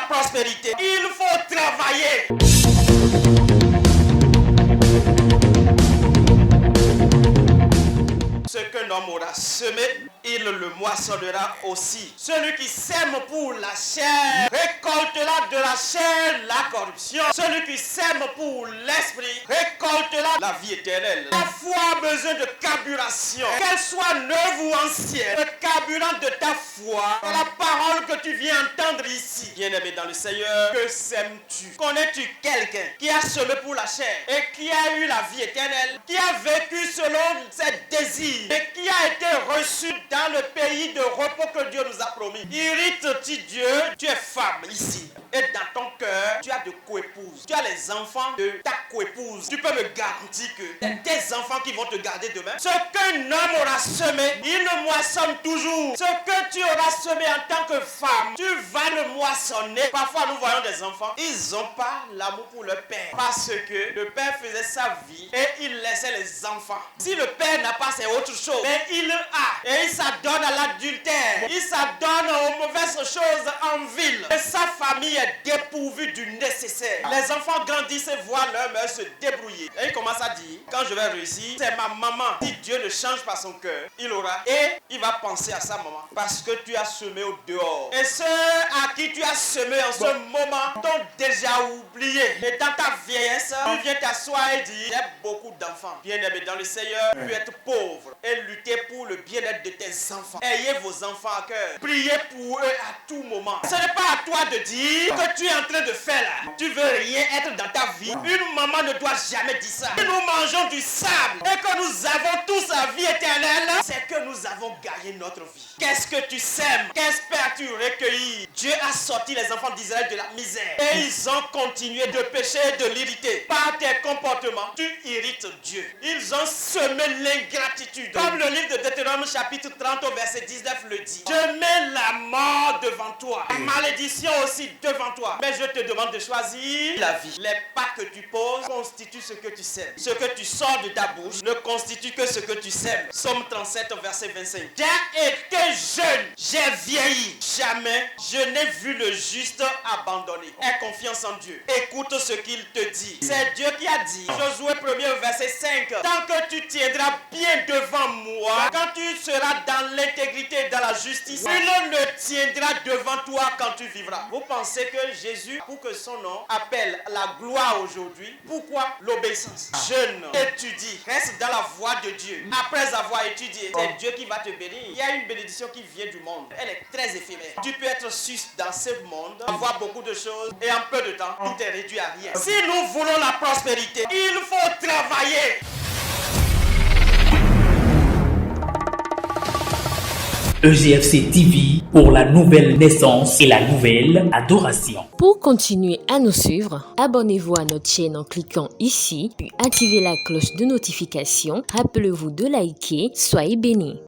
la prospérité, il faut travailler. Ce qu'un homme aura semé, il le moissonnera aussi. Celui qui sème pour la chair récoltera de la chair la corruption. Celui qui sème pour l'esprit récoltera la vie éternelle. La foi a besoin de carburation, qu'elle soit neuve ou ancienne. Le carburant de ta foi est la parole que tu viens entendre ici. Bien-aimé dans le Seigneur, que sèmes-tu? Connais-tu quelqu'un qui a semé pour la chair et qui a eu la vie éternelle, qui a vécu selon ses désirs et qui a été reçu dans le pays de repos que Dieu nous a promis? Irrite-tu Dieu? Tu es femme ici et dans ton cœur tu as de coépouses, tu as les enfants de ta coépouse. Tu peux me garantir que c'est tes enfants qui vont te garder demain. Ce qu'un homme aura semé, il le moissonne toujours. Ce que tu auras semé en tant que femme, tu vas le moissonner. Parfois nous voyons des enfants, ils n'ont pas l'amour pour leur père parce que le père faisait sa vie et il laissait les enfants. Si le père n'a pas, c'est autre chose, mais il a et il s'adonne à l'adultère, il s'adonne aux mauvaises choses en ville et sa famille est dépourvue du nécessaire. Les enfants grandissent et voient leur mère se débrouiller et il commence à dire, quand je vais réussir, c'est ma maman. Si Dieu ne change pas son cœur, il aura et il va penser à sa maman parce que tu as semé au dehors. Et ceux à qui tu as semé en ce moment t'ont déjà oublié. Et dans ta vieillesse, tu viens t'asseoir et dire, j'ai beaucoup d'enfants. Bien-aimé dans le Seigneur, tu es pauvre et lutter pour le bien-être de tes enfants. Ayez vos enfants à cœur. Priez pour eux à tout moment. Ce n'est pas à toi de dire que tu es en train de faire là. Tu veux rien être dans ta vie. Une maman ne doit jamais dire ça. Si nous mangeons du sable et que nous avons tous la vie éternelle, c'est que nous avons gagné notre vie. Qu'est-ce que tu sèmes? Qu'espères-tu recueillir? Dieu a sorti les enfants d'Israël de la misère et ils ont continué de pécher et de l'irriter. Par tes comportements, tu irrites Dieu. Ils ont semé l'ingratitude. Comme le livre de Deutéronome chapitre 30 au verset 19 le dit. Je mets la mort devant toi, la malédiction aussi devant toi. Mais je te demande de choisir la vie. Les pas que tu poses constituent ce que tu sèmes. Ce que tu sors de ta bouche ne constitue que ce que tu sèmes. Psaume 37 verset 25. J'ai été jeune, j'ai vieilli. Jamais je n'ai vu le juste abandonné. Aie confiance en Dieu. Écoute ce qu'il te dit. C'est Dieu qui a dit. Josué 1er verset 5. Tant que tu tiendras bien devant moi, quand tu seras dans l'intégrité et dans la justice, il ne tiendra devant toi quand tu vivras. Vous pensez que Jésus, pour que son nom appelle la gloire aujourd'hui, pourquoi l'obéissance? Jeune, étudie, reste dans la voie de Dieu. Après avoir étudié, c'est Dieu qui va te bénir. Il y a une bénédiction qui vient du monde. Elle est très éphémère. Tu peux être sus dans ce monde, avoir beaucoup de choses et en peu de temps, tout est réduit à rien. Si nous voulons la prospérité, il faut travailler. EGFC TV pour la nouvelle naissance et la nouvelle adoration. Pour continuer à nous suivre, abonnez-vous à notre chaîne en cliquant ici, puis activez la cloche de notification. Rappelez-vous de liker. Soyez bénis.